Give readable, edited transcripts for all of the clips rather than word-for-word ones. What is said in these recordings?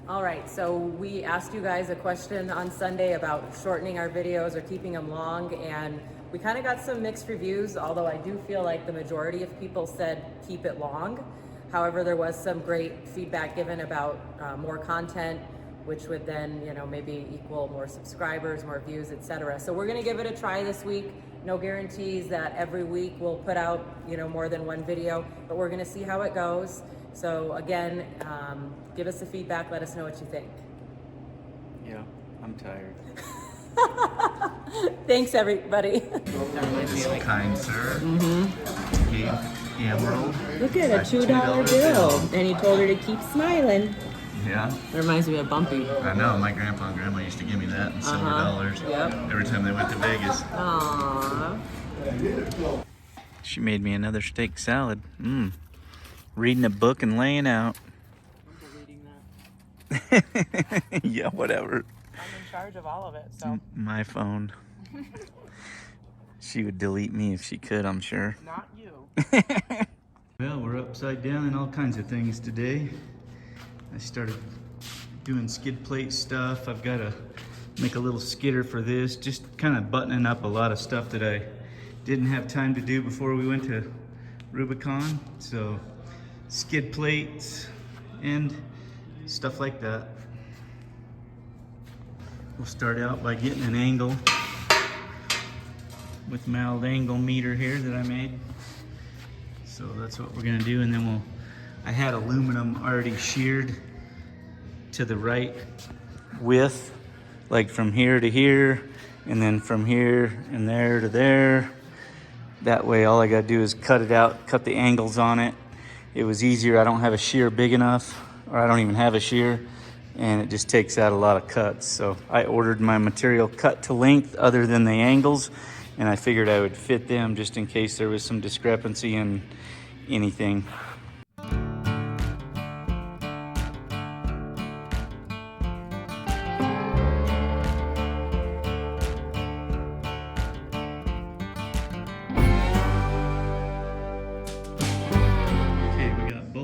All right, so we asked you guys a question on Sunday about shortening our videos or keeping them long, and we kind of got some mixed reviews, although I do feel like the majority of people said keep it long. However, there was some great feedback given about more content, which would then, maybe equal more subscribers, more views, etc. So we're gonna give it a try this week. No guarantees that every week we'll put out, more than one video, but we're gonna see how it goes. So again, give us the feedback, let us know what you think. Yeah, I'm tired. Thanks, everybody. This kind sir gave Emerald. Look at a $2 bill. And he told her to keep smiling. Yeah. It reminds me of Bumpy. I know, my grandpa and grandma used to give me that in silver dollars every time they went to Vegas. Aww. She made me another steak salad. Reading a book and laying out. Yeah, whatever. I'm in charge of all of it, so. My phone. She would delete me if she could, I'm sure. Not you. Well, we're upside down in all kinds of things today. I started doing skid plate stuff. I've got to make a little skidder for this. Just kind of buttoning up a lot of stuff that I didn't have time to do before we went to Rubicon. So skid plates and stuff like that. We'll start out by getting an angle with my old angle meter here that I made. So that's what we're gonna do, and then I had aluminum already sheared to the right width, like from here to here, and then from here and there to there. That way all I gotta do is cut it out, cut the angles on it. It was easier. I don't have a shear big enough, or I don't even have a shear, and it just takes out a lot of cuts. So I ordered my material cut to length other than the angles, and I figured I would fit them just in case there was some discrepancy in anything.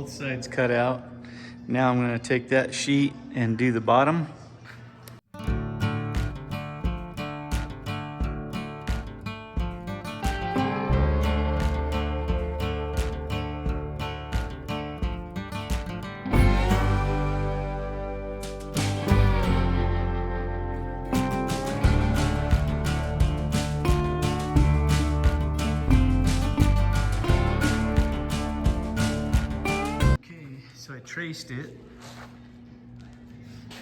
Sides cut out. Now I'm going to take that sheet and do the bottom. Traced it.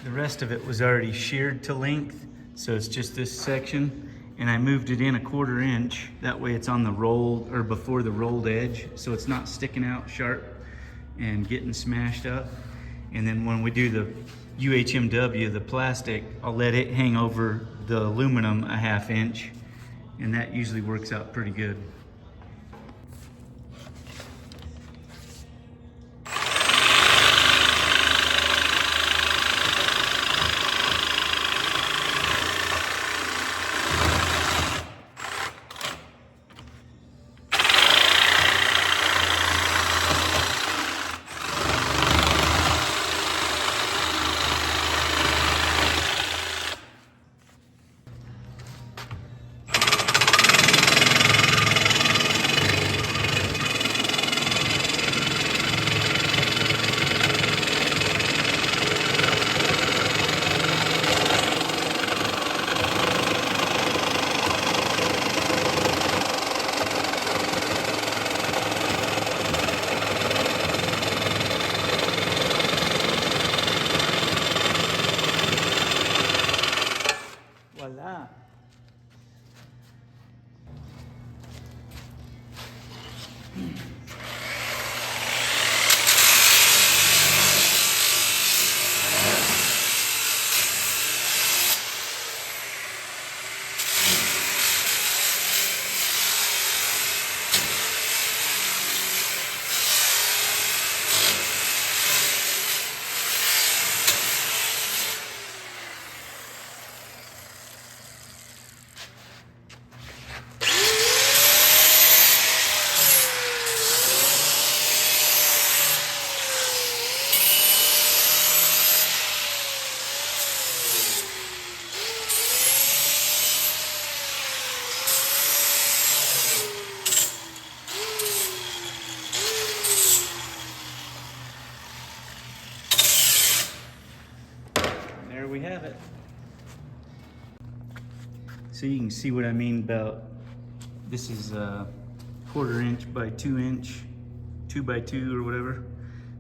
The rest of it was already sheared to length, so it's just this section, and I moved it in a 1/4 inch. That way it's on the roll, or before the rolled edge, so it's not sticking out sharp and getting smashed up. And then when we do the UHMW, the plastic, I'll let it hang over the aluminum a 1/2 inch, and that usually works out pretty good. we have it. So you can see what I mean about, this is a 1/4 inch by 2 inch, 2 by 2 or whatever.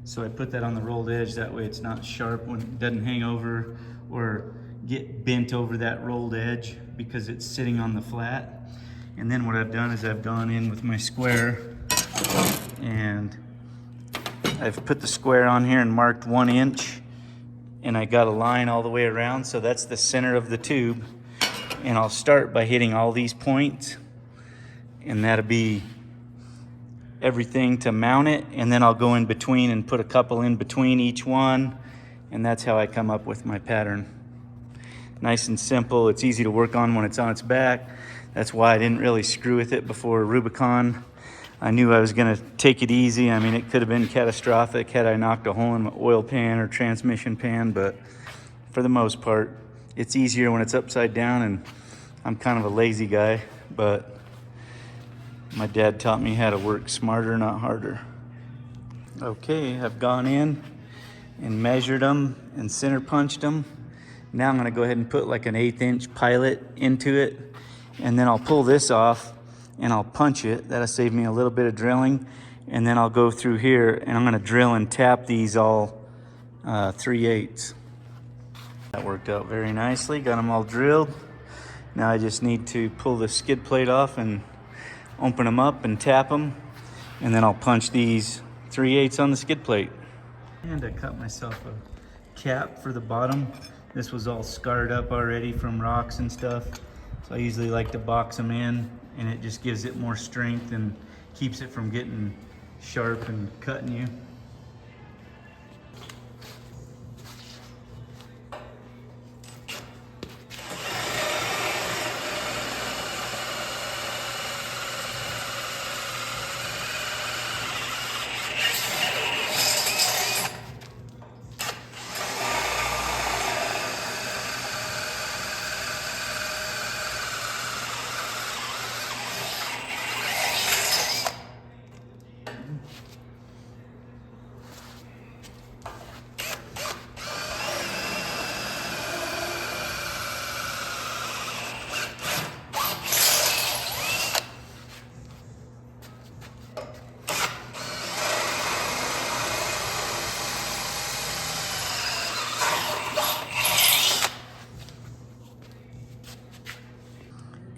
So I put that on the rolled edge, that way it's not sharp when it doesn't hang over or get bent over that rolled edge because it's sitting on the flat. And then what I've done is I've gone in with my square and I've put the square on here and marked 1 inch, and I got a line all the way around, so that's the center of the tube. And I'll start by hitting all these points, and that'll be everything to mount it, and then I'll go in between and put a couple in between each one, and that's how I come up with my pattern. Nice and simple. It's easy to work on when it's on its back. That's why I didn't really screw with it before Rubicon. I knew I was gonna take it easy. I mean, it could have been catastrophic had I knocked a hole in my oil pan or transmission pan, but for the most part, it's easier when it's upside down, and I'm kind of a lazy guy, but my dad taught me how to work smarter, not harder. Okay, I've gone in and measured them and center punched them. Now I'm gonna go ahead and put like an 1/8 inch pilot into it, and then I'll pull this off and I'll punch it. That'll save me a little bit of drilling. And then I'll go through here and I'm gonna drill and tap these all 3/8. That worked out very nicely, got them all drilled. Now I just need to pull the skid plate off and open them up and tap them. And then I'll punch these 3/8 on the skid plate. And I cut myself a cap for the bottom. This was all scarred up already from rocks and stuff. So I usually like to box them in, and it just gives it more strength and keeps it from getting sharp and cutting you.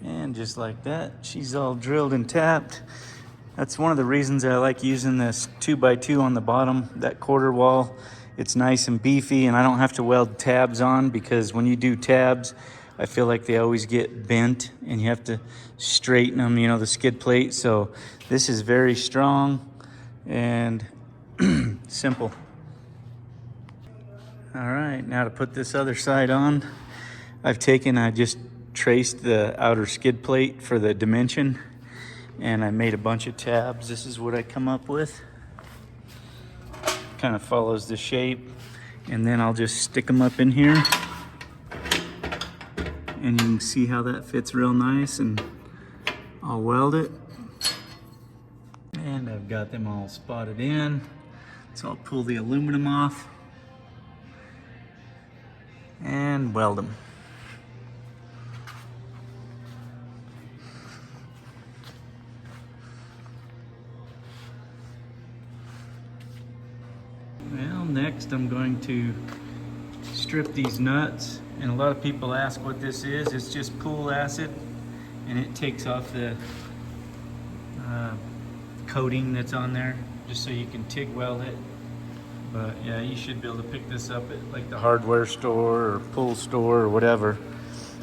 And just like that, she's all drilled and tapped. That's one of the reasons I like using this 2x2 on the bottom, that quarter wall. It's nice and beefy, and I don't have to weld tabs on, because when you do tabs, I feel like they always get bent and you have to straighten them, you know, the skid plate. So this is very strong and simple. All right, now to put this other side on, I just traced the outer skid plate for the dimension, and I made a bunch of tabs. This is what I come up with. Kind of follows the shape, and then I'll just stick them up in here, and you can see how that fits real nice, and I'll weld it. And I've got them all spotted in, so I'll pull the aluminum off and weld them. Well, next I'm going to strip these nuts, and a lot of people ask what this is. It's just pool acid, and it takes off the coating that's on there, just so you can TIG weld it. But yeah, you should be able to pick this up at like the hardware store or pool store or whatever.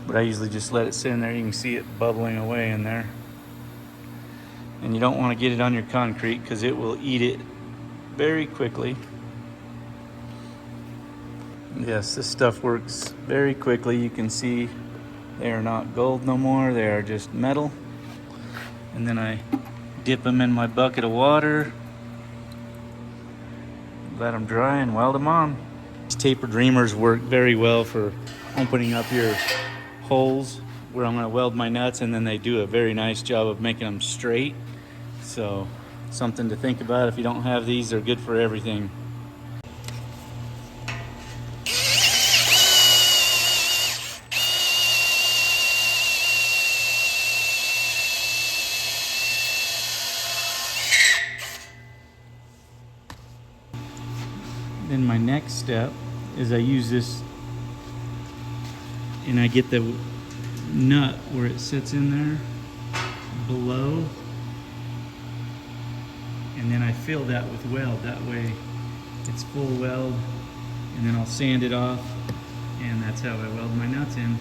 But I usually just let it sit in there. You can see it bubbling away in there. And you don't want to get it on your concrete, because it will eat it very quickly. Yes, this stuff works very quickly. You can see they are not gold no more. They are just metal. And then I dip them in my bucket of water, let them dry, and weld them on. These tapered reamers work very well for opening up your holes where I'm going to weld my nuts, and then they do a very nice job of making them straight. So something to think about. If you don't have these, they're good for everything. Then my next step is I use this and I get the nut where it sits in there below, and then I fill that with weld. That way it's full weld, and then I'll sand it off, and that's how I weld my nuts in.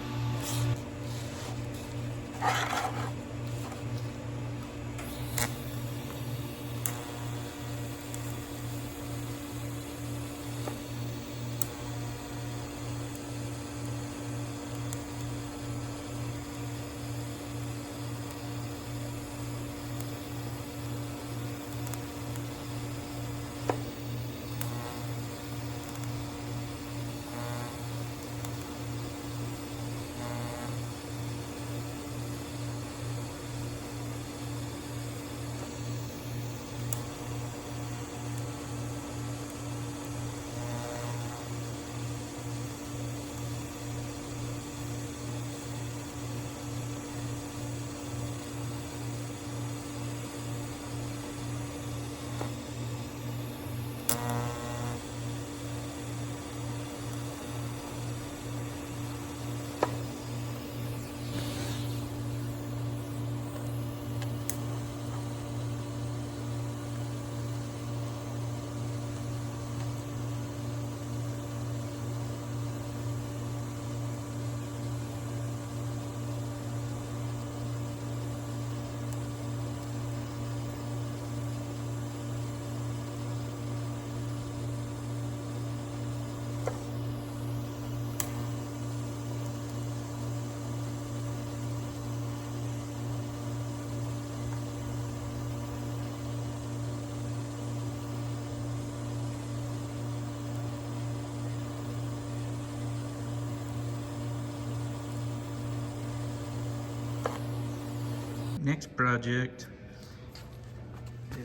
Next project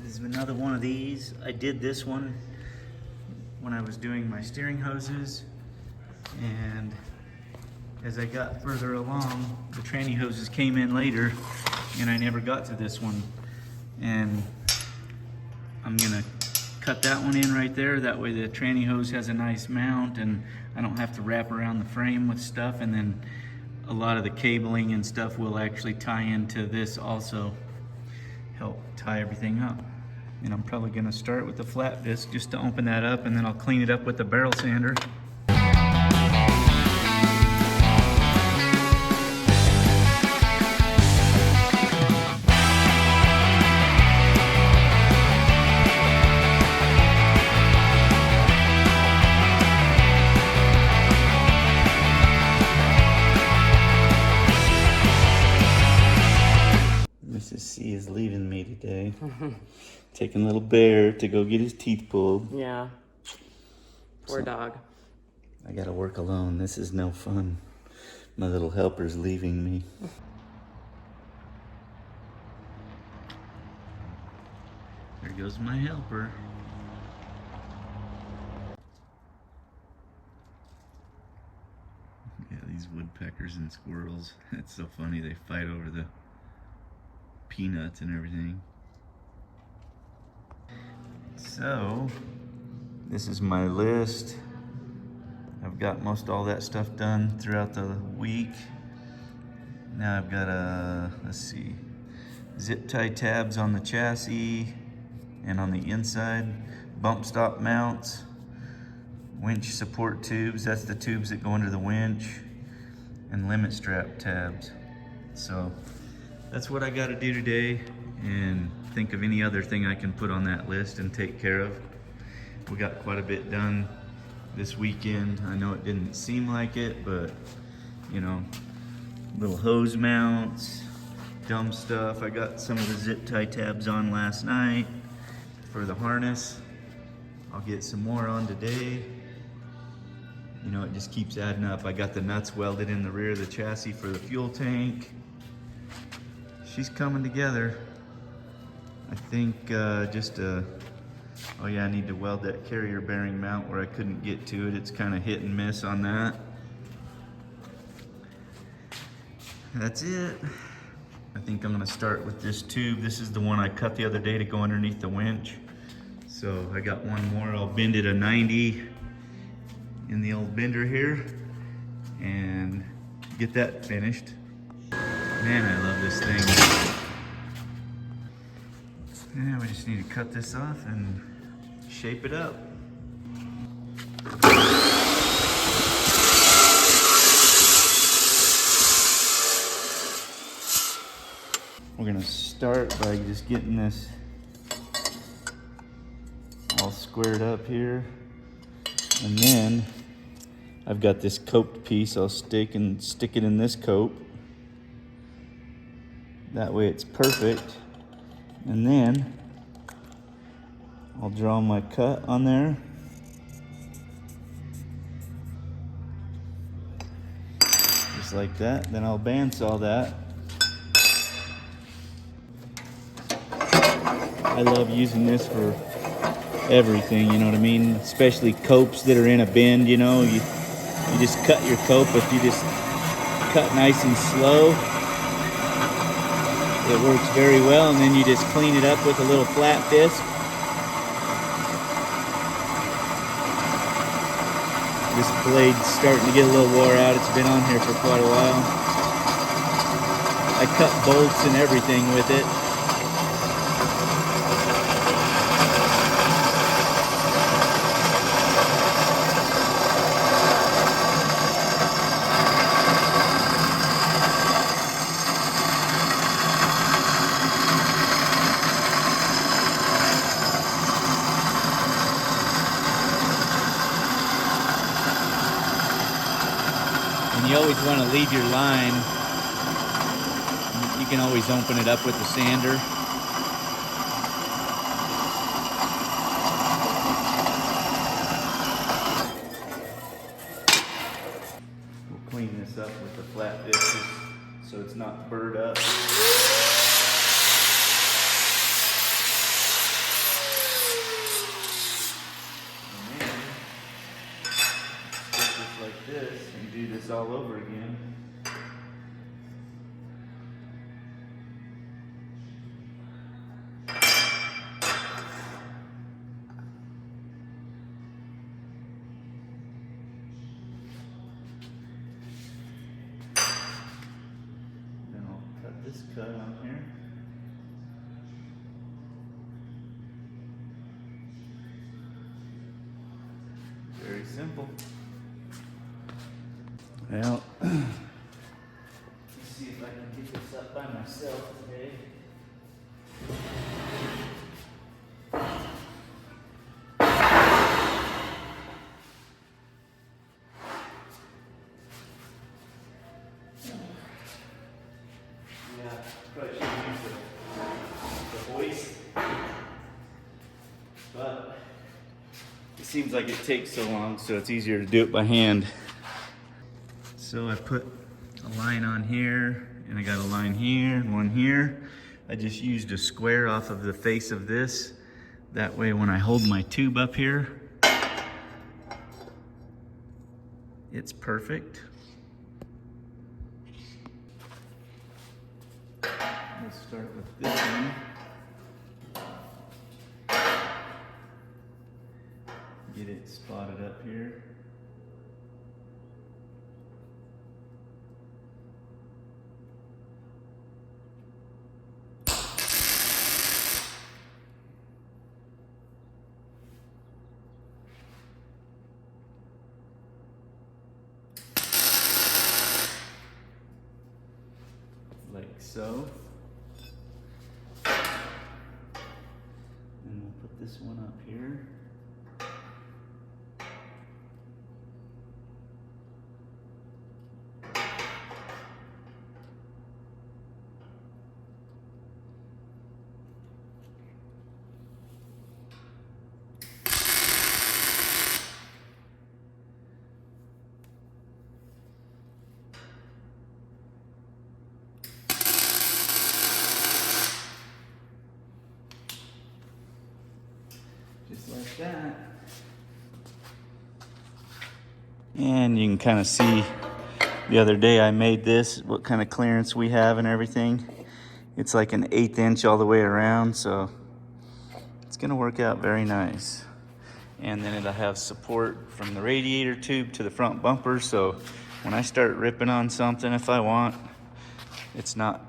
is another one of these. I did this one when I was doing my steering hoses, and as I got further along, the tranny hoses came in later, and I never got to this one. And I'm gonna cut that one in right there. That way the tranny hose has a nice mount, and I don't have to wrap around the frame with stuff. And then a lot of the cabling and stuff will actually tie into this also, help tie everything up. And I'm probably gonna start with the flat disc just to open that up, and then I'll clean it up with the barrel sander. Mrs. C is leaving me today. Taking little Bear to go get his teeth pulled. Yeah. Poor dog. I gotta work alone. This is no fun. My little helper's leaving me. There goes my helper. Yeah, these woodpeckers and squirrels. It's so funny. They fight over the peanuts and everything. So, this is my list. I've got most all that stuff done throughout the week. Now I've got let's see, zip tie tabs on the chassis and on the inside, bump stop mounts, winch support tubes, that's the tubes that go under the winch, and limit strap tabs. So that's what I got to do today, and think of any other thing I can put on that list and take care of. We got quite a bit done this weekend. I know it didn't seem like it, but you know, little hose mounts, dumb stuff. I got some of the zip tie tabs on last night for the harness. I'll get some more on today. You know, it just keeps adding up. I got the nuts welded in the rear of the chassis for the fuel tank. She's coming together. I think oh yeah, I need to weld that carrier bearing mount where I couldn't get to it. It's kind of hit and miss on that. That's it. I think I'm gonna start with this tube. This is the one I cut the other day to go underneath the winch. So I got one more. I'll bend it a 90 in the old bender here and get that finished. Man, I love this thing. Yeah, we just need to cut this off and shape it up. We're gonna start by just getting this all squared up here. And then I've got this coped piece. I'll stick it in this cope. That way it's perfect. And then I'll draw my cut on there. Just like that. Then I'll bandsaw that. I love using this for everything, you know what I mean? Especially copes that are in a bend, you know. You just cut your cope. If you just cut nice and slow, it works very well. And then you just clean it up with a little flat disc. This blade's starting to get a little wore out. It's been on here for quite a while. I cut bolts and everything with it. You always want to leave your line. You can always open it up with the sander. We'll clean this up with the flat discs so it's not burred up. Like this and do this all over again. Then I'll cut this cut on here. Very simple. Well, let's see if I can get this up by myself today. Yeah, probably should use the hoist, but it seems like it takes so long, so it's easier to do it by hand. So I put a line on here, and I got a line here and one here. I just used a square off of the face of this. That way when I hold my tube up here, it's perfect. Let's start with this one. Get it spotted up here. Like so. And we'll put this one up here. Just like that. And you can kind of see the other day I made this, what kind of clearance we have and everything. It's like an 1/8 inch all the way around, so it's gonna work out very nice. and then it'll have support from the radiator tube to the front bumper, so when I start ripping on something, if I want, it's not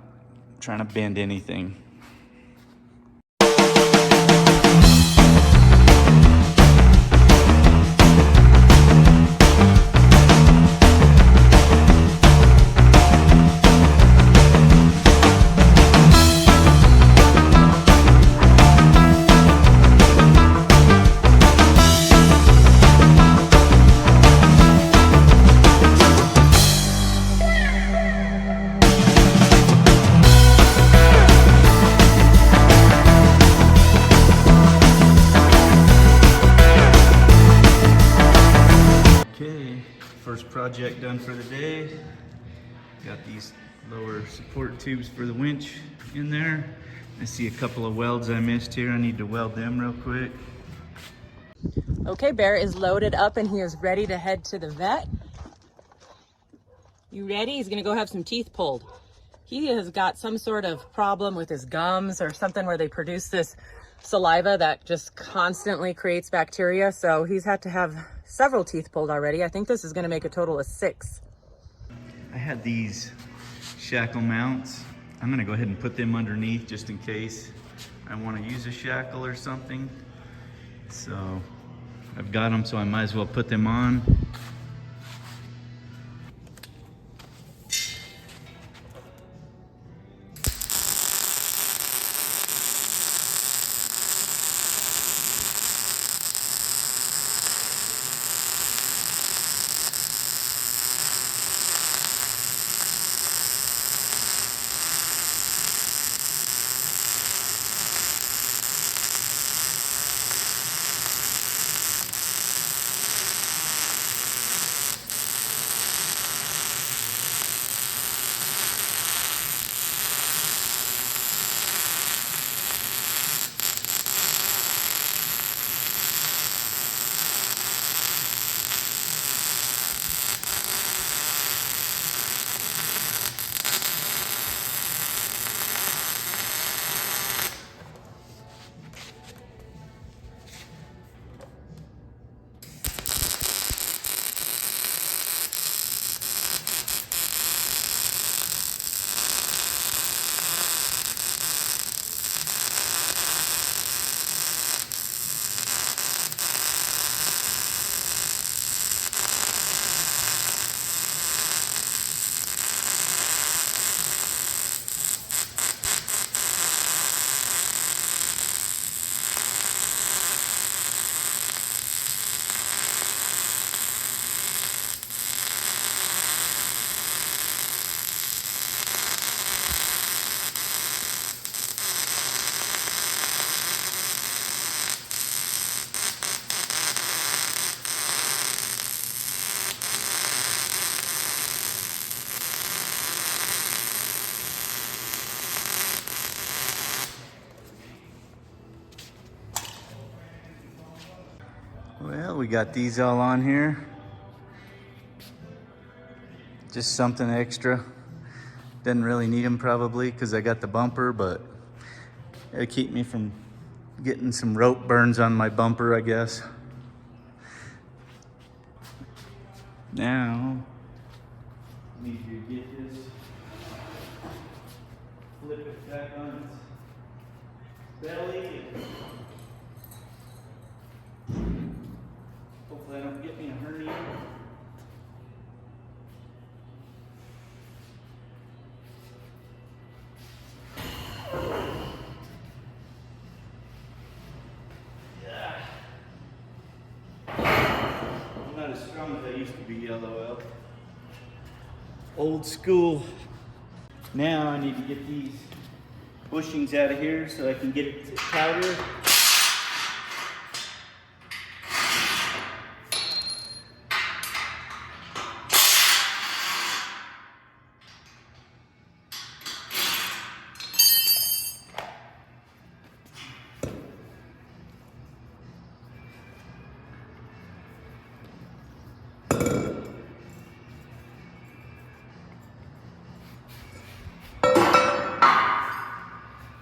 trying to bend anything. First project done for the day. Got these lower support tubes for the winch in there. I see a couple of welds I missed here. I need to weld them real quick. Okay, Bear is loaded up and he is ready to head to the vet. You ready? He's gonna go have some teeth pulled. He has got some sort of problem with his gums or something where they produce this saliva that just constantly creates bacteria. So he's had to have several teeth pulled already. I think this is gonna make a total of 6. I had these shackle mounts. I'm gonna go ahead and put them underneath just in case I wanna use a shackle or something. So I've got them, so I might as well put them on. Well, we got these all on here. Just something extra. Didn't really need them probably because I got the bumper, but it'll keep me from getting some rope burns on my bumper, I guess. Now, need to get this, flip it back on its belly. Hopefully I don't get me a hernia. Yeah. I'm not as strong as I used to be, LOL. Old school. Now I need to get these bushings out of here so I can get it to powder.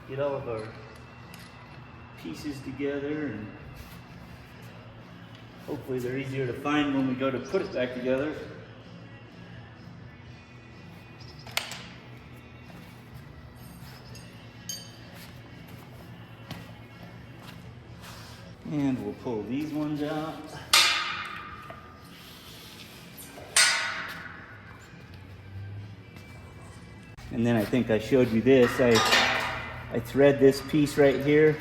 Get all of our pieces together and Hopefully they're easier to find when we go to put it back together. And we'll pull these ones out. And then I think I showed you this. I thread this piece right here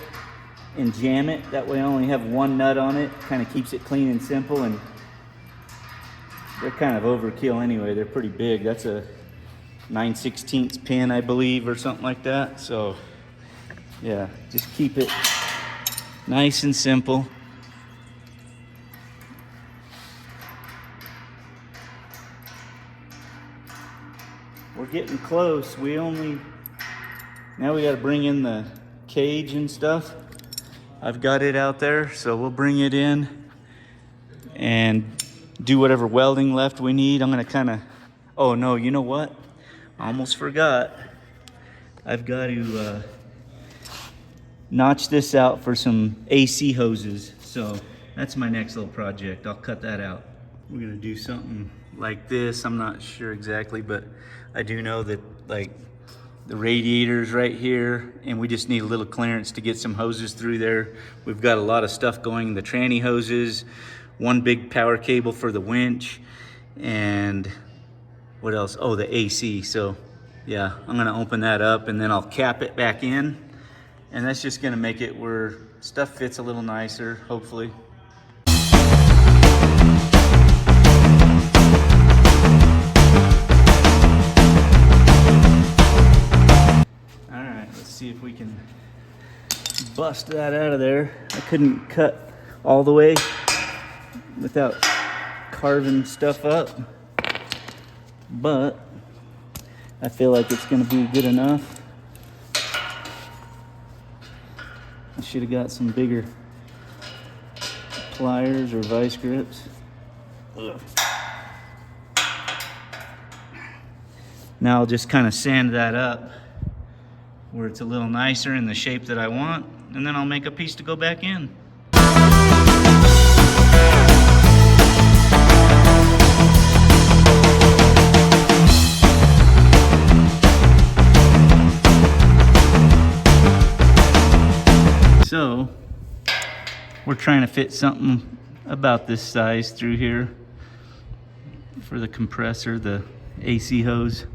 and jam it. That way I only have one nut on it. Kind of keeps it clean and simple. And they're kind of overkill anyway. They're pretty big. That's a 9/16 pin, I believe, or something like that. So yeah, just keep it nice and simple. We're getting close. Now we got to bring in the cage and stuff. I've got it out there, so we'll bring it in and do whatever welding left we need. I'm gonna kind of, oh no, you know what? I almost forgot. I've got to notch this out for some AC hoses. So that's my next little project. I'll cut that out. We're gonna do something like this. I'm not sure exactly, but I do know that like the radiator's right here, and we just need a little clearance to get some hoses through there. We've got a lot of stuff going, the tranny hoses, one big power cable for the winch, and what else? Oh, the AC. So yeah, I'm gonna open that up and then I'll cap it back in, and that's just gonna make it where stuff fits a little nicer, hopefully. See if we can bust that out of there. I couldn't cut all the way without carving stuff up, but I feel like it's gonna be good enough. I should have got some bigger pliers or vice grips. Ugh. Now I'll just kind of sand that up where it's a little nicer in the shape that I want, and then I'll make a piece to go back in. So, we're trying to fit something about this size through here for the compressor, the AC hose,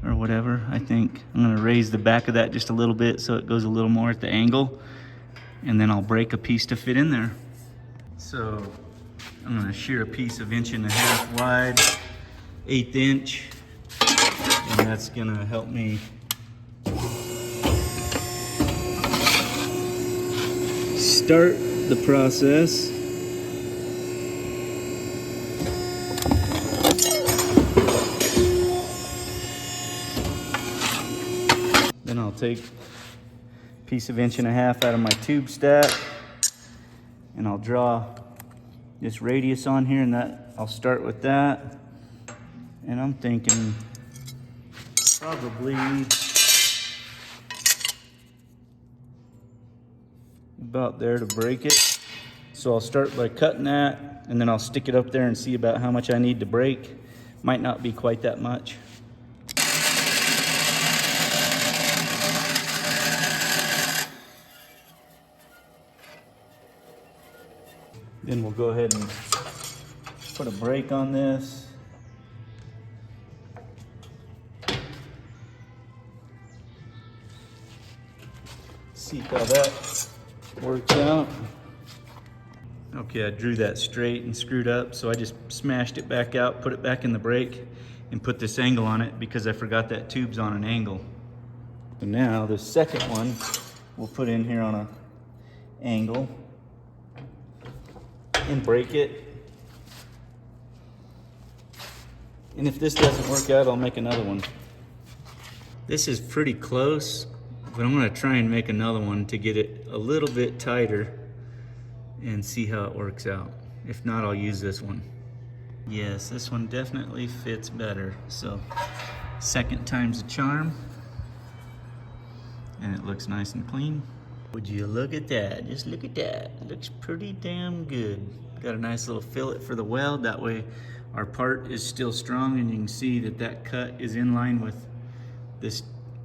or whatever. I think I'm gonna raise the back of that just a little bit so it goes a little more at the angle, and then I'll break a piece to fit in there. So I'm gonna shear a piece of 1.5 inch wide, 1/8 inch, and that's gonna help me start the process. Then I'll take a piece of 1.5 inch out of my tube stack, and I'll draw this radius on here, and that I'll start with that. And I'm thinking probably about there to break it. So I'll start by cutting that, and then I'll stick it up there and see about how much I need to break. Might not be quite that much. Then we'll go ahead and put a break on this. See how that works out. Okay, I drew that straight and screwed up, so I just smashed it back out, put it back in the brake, and put this angle on it because I forgot that tube's on an angle. So now the second one we'll put in here on an angle and break it. And if this doesn't work out, I'll make another one. This is pretty close, but I'm gonna try and make another one to get it a little bit tighter and see how it works out. If not, I'll use this one. Yes, this one definitely fits better. So, second time's a charm, and it looks nice and clean. Would you look at that? Just look at that. Looks pretty damn good. Got a nice little fillet for the weld. That way our part is still strong, and you can see that that cut is in line with this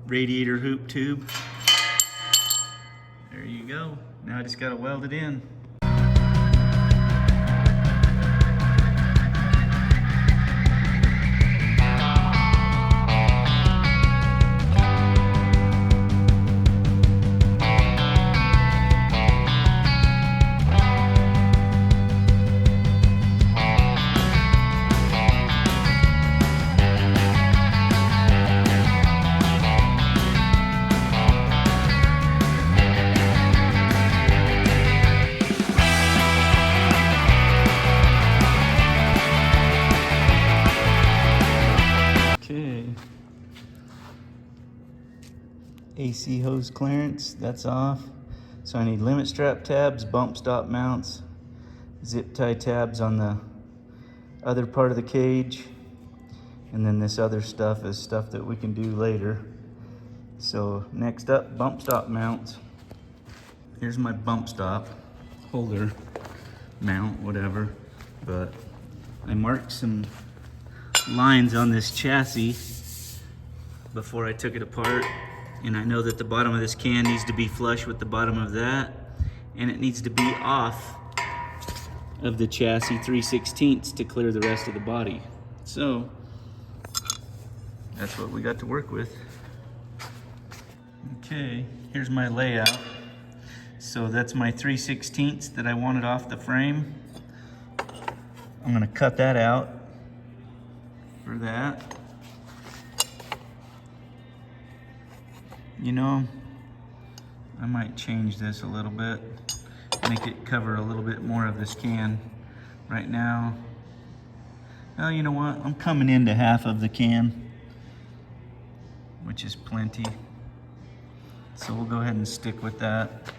radiator hoop tube. There you go. Now I just gotta weld it in. AC hose clearance, that's off. So I need limit strap tabs, bump stop mounts, zip tie tabs on the other part of the cage, and then this other stuff is stuff that we can do later. So next up, bump stop mounts. Here's my bump stop holder mount, whatever, but I marked some lines on this chassis before I took it apart. And I know that the bottom of this can needs to be flush with the bottom of that, and it needs to be off of the chassis 3/16 to clear the rest of the body. So that's what we got to work with. Okay, here's my layout. So that's my 3/16 that I wanted off the frame. I'm gonna cut that out for that. You know, I might change this a little bit, make it cover a little bit more of this can right now. Well, you know what? I'm coming into half of the can, which is plenty. So we'll go ahead and stick with that.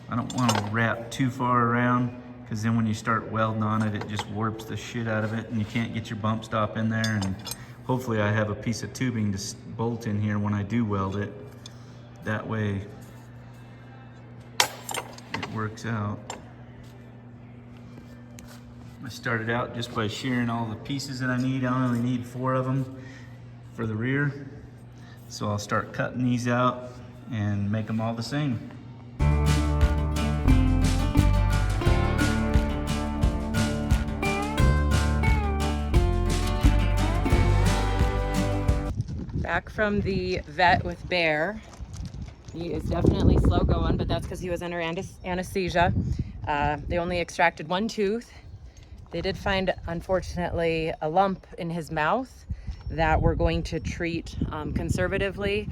I don't want to wrap too far around, because then when you start welding on it, it just warps the shit out of it and you can't get your bump stop in there. And hopefully I have a piece of tubing to bolt in here when I do weld it. That way it works out. I started out just by shearing all the pieces that I need. I only need 4 of them for the rear. So I'll start cutting these out and make them all the same. Back from the vet with Bear. He is definitely slow going, but that's because he was under anesthesia. They only extracted 1 tooth. They did find, unfortunately, a lump in his mouth that we're going to treat conservatively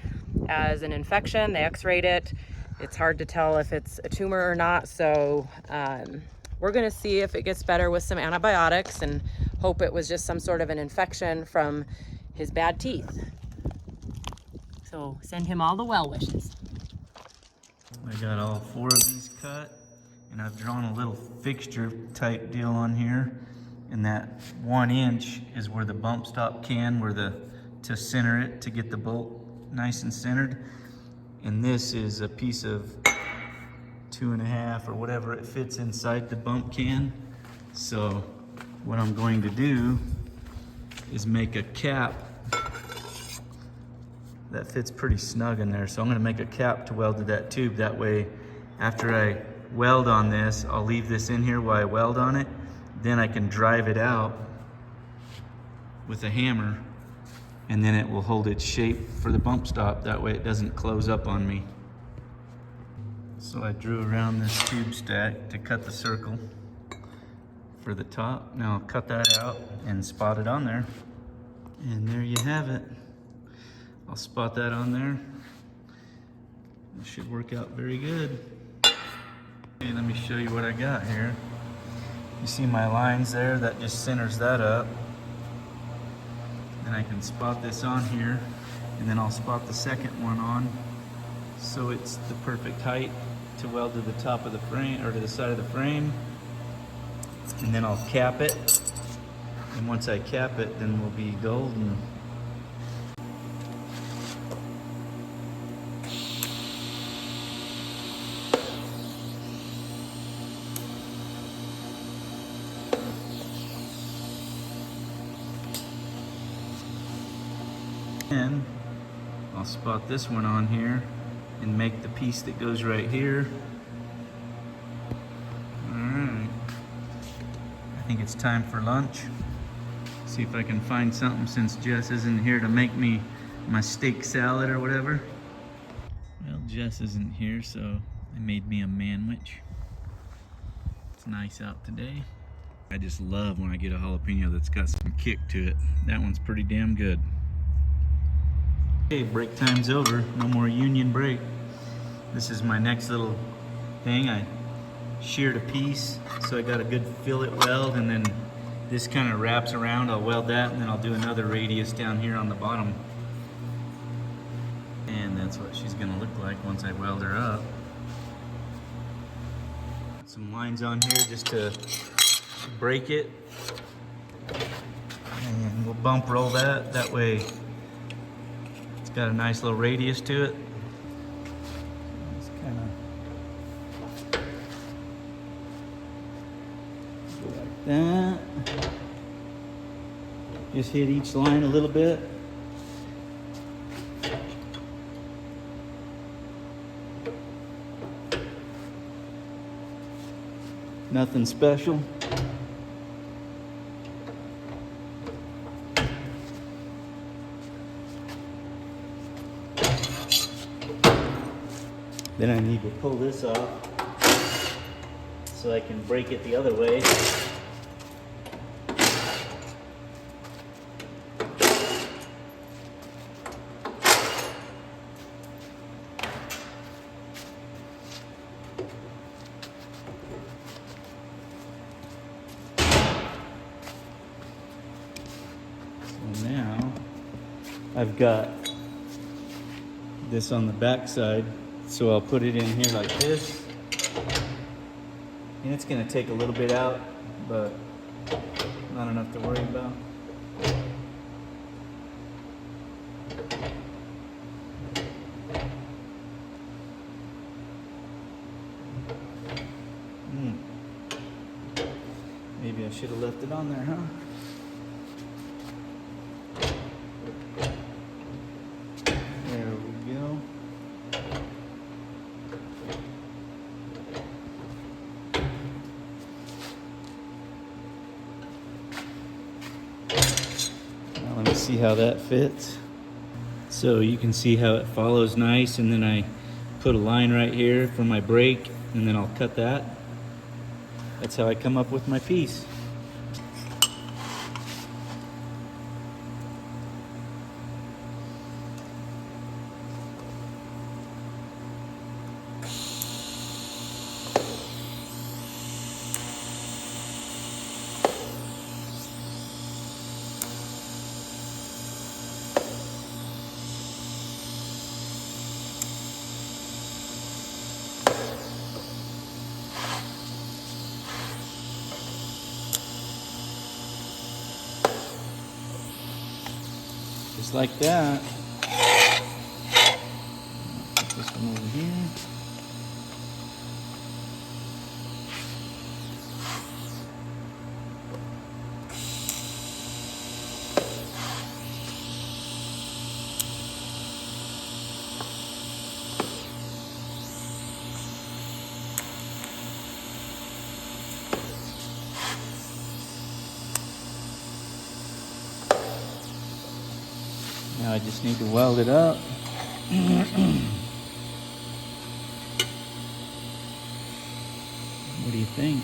as an infection. They x-rayed it. It's hard to tell if it's a tumor or not, so we're gonna see if it gets better with some antibiotics and hope it was just some sort of an infection from his bad teeth. So send him all the well wishes. I got all 4 of these cut, and I've drawn a little fixture type deal on here. And that 1 inch is where the bump stop can, to center it, to get the bolt nice and centered. And this is a piece of 2.5 or whatever it fits inside the bump can. So what I'm going to do is make a cap that fits pretty snug in there. So I'm gonna make a cap to weld to that tube. That way, after I weld on this, I'll leave this in here while I weld on it. Then I can drive it out with a hammer, and then it will hold its shape for the bump stop. That way it doesn't close up on me. So I drew around this tube stack to cut the circle for the top. Now I'll cut that out and spot it on there. And there you have it. I'll spot that on there. It should work out very good. Okay, let me show you what I got here. You see my lines there? That just centers that up. And I can spot this on here, and then I'll spot the second one on, so it's the perfect height to weld to the top of the frame, or to the side of the frame. And then I'll cap it. And once I cap it, then we'll be golden. Then I'll spot this one on here and make the piece that goes right here. Alright. I think it's time for lunch. See if I can find something since Jess isn't here to make me my steak salad or whatever. Well, Jess isn't here, so I made me a manwich. It's nice out today. I just love when I get a jalapeno that's got some kick to it. That one's pretty damn good. Okay, break time's over. No more union break. This is my next little thing. I sheared a piece, so I got a good fillet weld, and then this kind of wraps around. I'll weld that, and then I'll do another radius down here on the bottom. And that's what she's gonna look like once I weld her up. Got some lines on here just to break it. And we'll bump roll that. That way it's got a nice little radius to it. Just kind of go like that. Just hit each line a little bit. Nothing special. Then I need to pull this off so I can break it the other way. So now I've got this on the back side. So I'll put it in here like this. And it's gonna take a little bit out, but not enough to worry about. Maybe I should have left it on there, huh? There we go. Let me see how that fits. So you can see how it follows nice, and then I put a line right here for my break, and then I'll cut that. That's how I come up with my piece. Just like that. Put this one over here. Now I just need to weld it up. What do you think?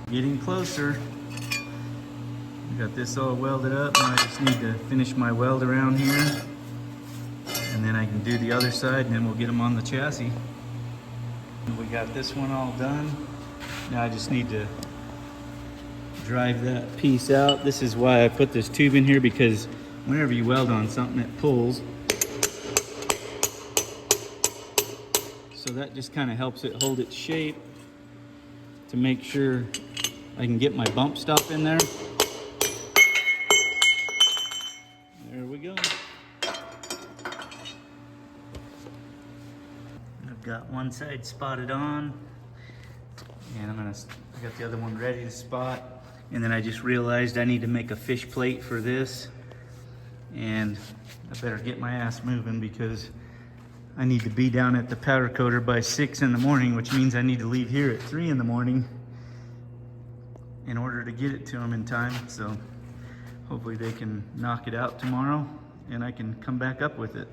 Getting closer. I got this all welded up. Now I just need to finish my weld around here. And then I can do the other side, and then we'll get them on the chassis. We got this one all done. Now I just need to drive that piece out. This is why I put this tube in here, because whenever you weld on something, it pulls. So that just kind of helps it hold its shape to make sure I can get my bump stop in there. There we go. I've got one side spotted on, and I got the other one ready to spot. And then I just realized I need to make a fish plate for this. And I better get my ass moving because I need to be down at the powder coater by 6 in the morning, which means I need to leave here at 3 in the morning in order to get it to them in time. So hopefully they can knock it out tomorrow and I can come back up with it.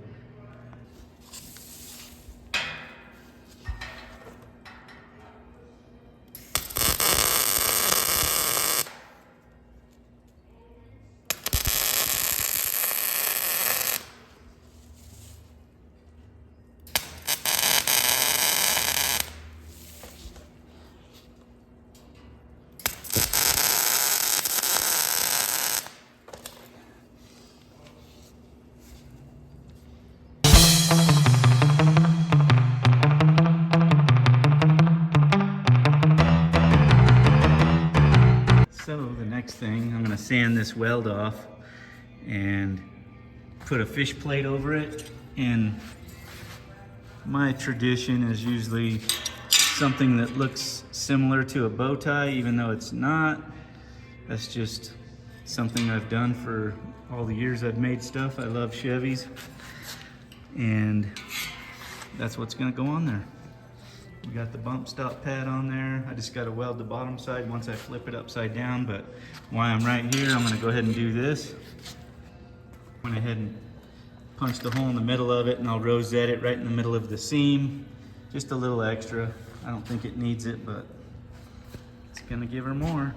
So the next thing, I'm gonna sand this weld off and put a fish plate over it. And my tradition is usually something that looks similar to a bow tie, even though it's not. That's just something I've done for all the years I've made stuff. I love Chevys, and that's what's gonna go on there. We got the bump stop pad on there. I just got to weld the bottom side once I flip it upside down, but while I'm right here, I'm gonna go ahead and do this. Went ahead and punched a hole in the middle of it, and I'll rosette it right in the middle of the seam. Just a little extra. I don't think it needs it, but it's gonna give her more.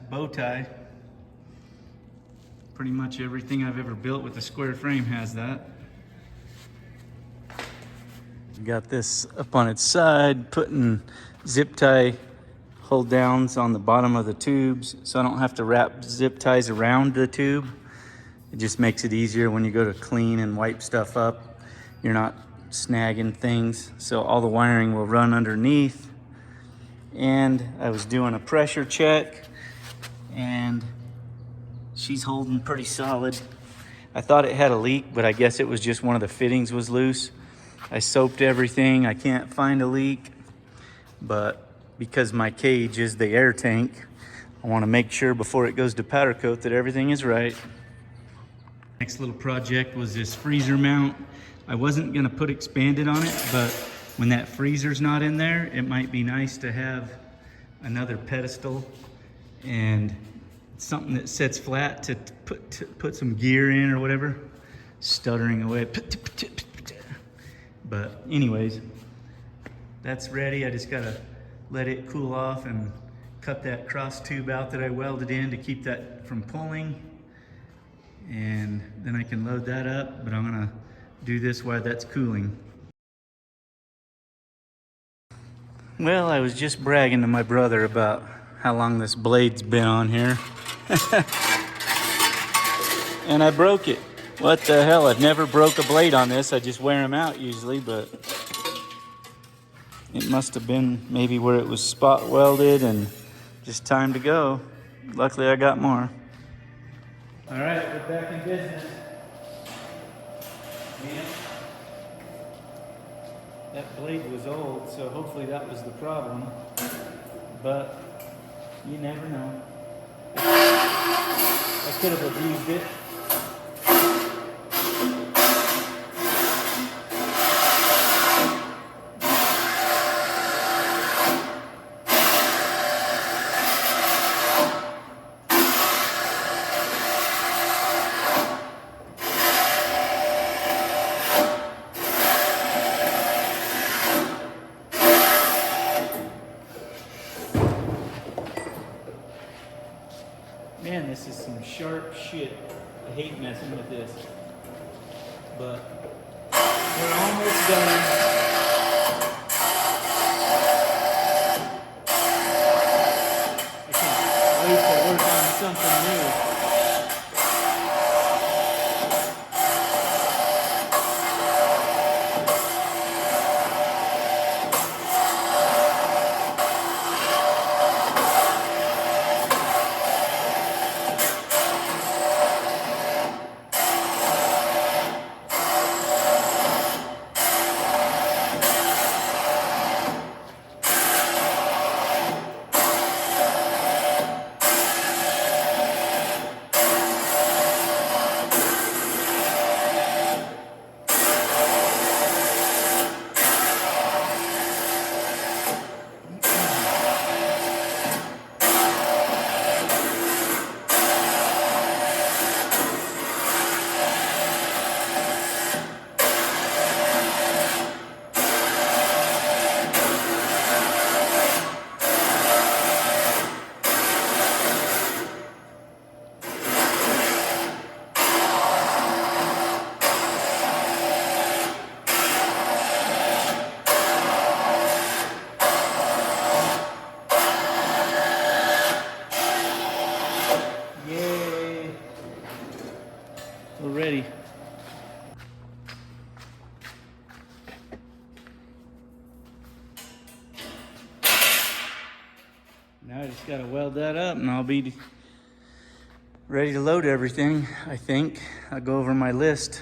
Bow tie. Pretty much everything I've ever built with a square frame has that. Got this up on its side, putting zip tie hold downs on the bottom of the tubes so I don't have to wrap zip ties around the tube. It just makes it easier when you go to clean and wipe stuff up. You're not snagging things, so all the wiring will run underneath. And I was doing a pressure check, and she's holding pretty solid. I thought it had a leak, but I guess it was just one of the fittings was loose. I soaped everything. I can't find a leak, but because my cage is the air tank, I want to make sure before it goes to powder coat that everything is right. Next little project was this freezer mount. I wasn't gonna put expanded on it, but when that freezer's not in there, it might be nice to have another pedestal and something that sits flat to put some gear in or whatever. Stuttering away. But anyways, that's ready. I just gotta let it cool off and cut that cross tube out that I welded in to keep that from pulling. And then I can load that up, but I'm gonna do this while that's cooling. Well, I was just bragging to my brother about how long this blade's been on here. And I broke it. What the hell? I've never broke a blade on this. I just wear them out usually, but it must have been maybe where it was spot welded and just time to go. Luckily I got more. All right, we're back in business. Man, that blade was old, so hopefully that was the problem. But you never know. I could have abused it. Man, this is some sharp shit. I hate messing with this. But we're almost done. I can't wait to work on something new. Gotta weld that up and I'll be ready to load everything, I think. I'll go over my list.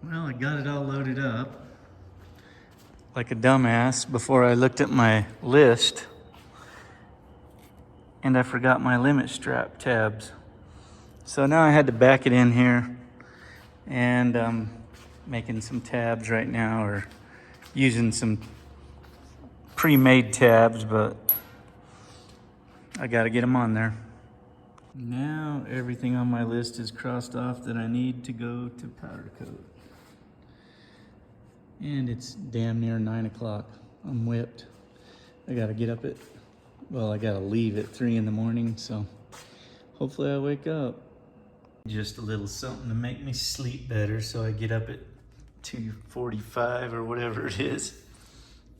Well, I got it all loaded up like a dumbass before I looked at my list, and I forgot my limit strap tabs. So now I had to back it in here, and I'm making some tabs right now, or using some pre-made tabs, but I gotta get them on there. Now everything on my list is crossed off that I need to go to powder coat. And it's damn near 9 o'clock. I'm whipped. I gotta get up I gotta leave at 3 in the morning, so hopefully I wake up. Just a little something to make me sleep better, so I get up at 2:45 or whatever it is.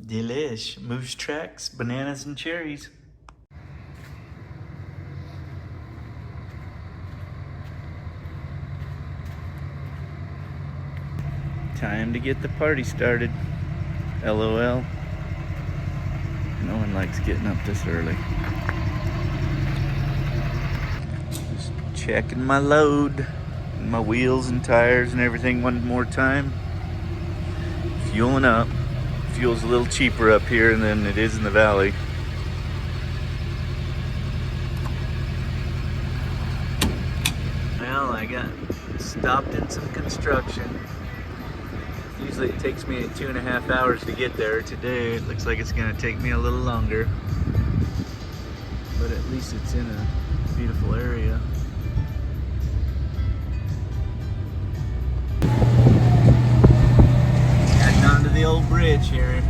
Delish. Moose tracks, bananas and cherries. Time to get the party started. LOL. No one likes getting up this early. Just checking my load, and my wheels and tires and everything one more time. Fueling up. Fuel's a little cheaper up here than it is in the valley. Well, I got stopped in some construction. Usually it takes me 2.5 hours to get there. Today it looks like it's gonna take me a little longer. But at least it's in a beautiful area. Heading onto the old bridge here,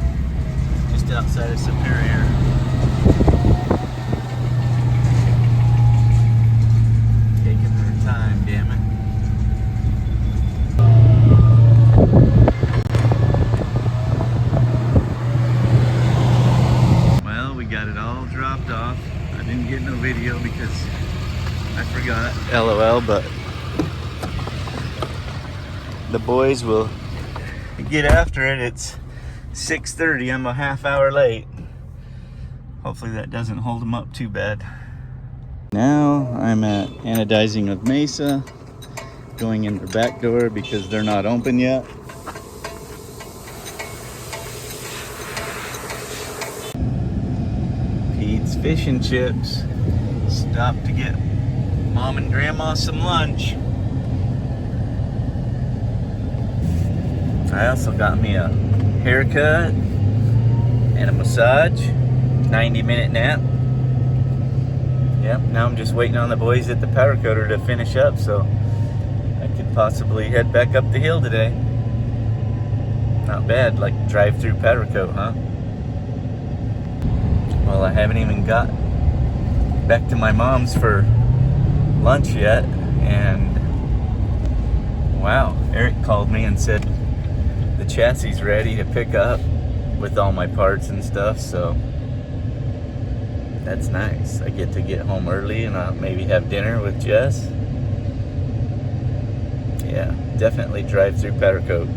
just outside of Superior. Taking their time, damn it. Well, we got it all dropped off. I didn't get no video because I forgot. LOL, but the boys will get after it. It's 6:30. I'm a half hour late. Hopefully that doesn't hold them up too bad. Now I'm at anodizing of Mesa, going in their back door because they're not open yet. Pete's Fish and Chips. Stopped to get Mom and Grandma some lunch. I also got me a haircut and a massage, 90-minute nap. Yep, now I'm just waiting on the boys at the powder coater to finish up so I could possibly head back up the hill today. Not bad, like drive-through powder coat, huh? Well, I haven't even got back to my mom's for lunch yet, and wow, Eric called me and said the chassis is ready to pick up with all my parts and stuff, so that's nice. I get to get home early and I'll maybe have dinner with Jess. Yeah, definitely drive-through powder coat.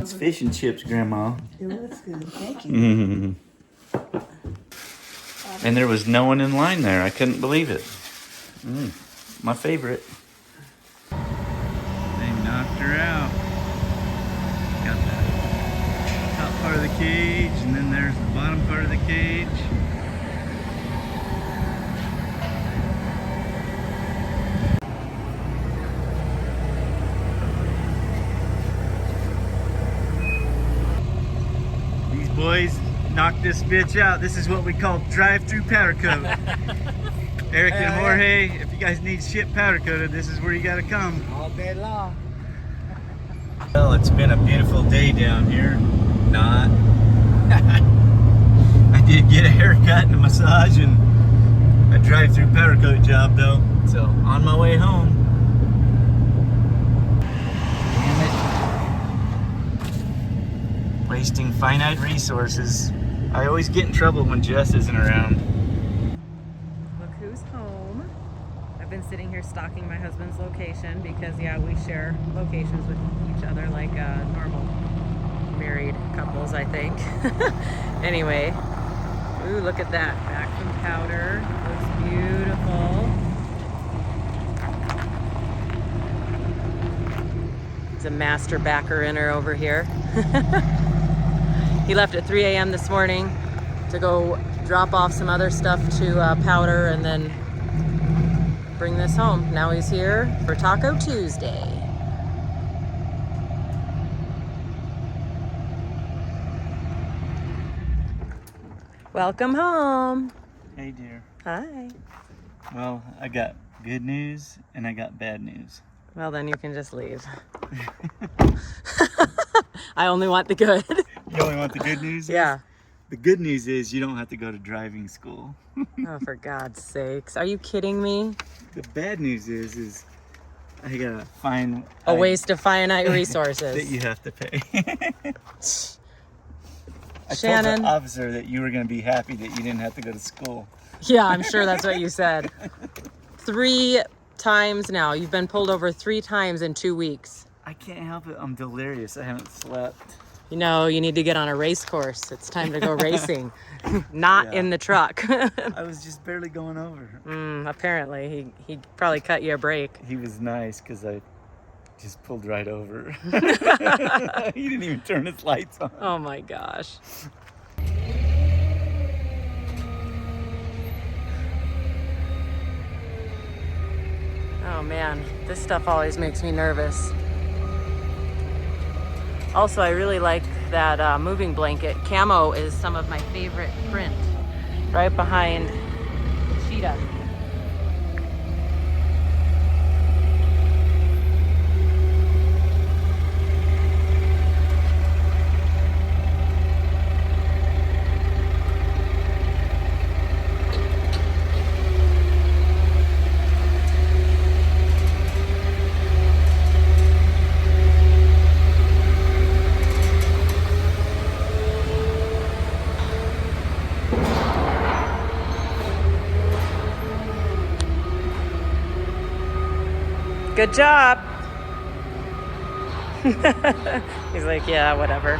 It's fish and chips, Grandma. It was good. Thank you. And there was no one in line there. I couldn't believe it. My favorite. They knocked her out. Got the top part of the cage, and then there's the bottom part of the cage. These boys knocked this bitch out. This is what we call drive-through powder coat. Eric and Jorge, if you guys need shit powder coated, this is where you gotta come. All day long. Well, it's been a beautiful day down here. Not. I did get a haircut and a massage and a drive-through powder coat job though. So, on my way home. Damn it. Wasting finite resources. I always get in trouble when Jess isn't around. Look who's home. I've been sitting here stalking my husband's location because, yeah, we share locations with each other like normal married couples, I think. Anyway, ooh, look at that. Back from powder. Looks beautiful. It's a master backer inner over here. He left at 3 a.m. this morning to go drop off some other stuff to powder and then bring this home. Now he's here for Taco Tuesday. Welcome home. Hey dear. Hi. Well, I got good news and I got bad news. Well, then you can just leave. I only want the good. You only want the good news? Yeah. The good news is you don't have to go to driving school. Oh, for God's sakes. Are you kidding me? The bad news is I gotta find A waste of finite that resources. you have to pay. I Shannon. told the officer that you were gonna be happy that you didn't have to go to school. Yeah, I'm sure that's what you said. 3 times now. You've been pulled over 3 times in 2 weeks. I can't help it. I'm delirious. I haven't slept. You know, you need to get on a race course. It's time to go racing. Not in the truck. I was just barely going over. Apparently, he probably cut you a break. He was nice because I just pulled right over. He didn't even turn his lights on. Oh my gosh. Oh man, this stuff always makes me nervous. Also, I really like that moving blanket. Camo is some of my favorite print. Right behind cheetah. Good job. He's like, yeah, whatever.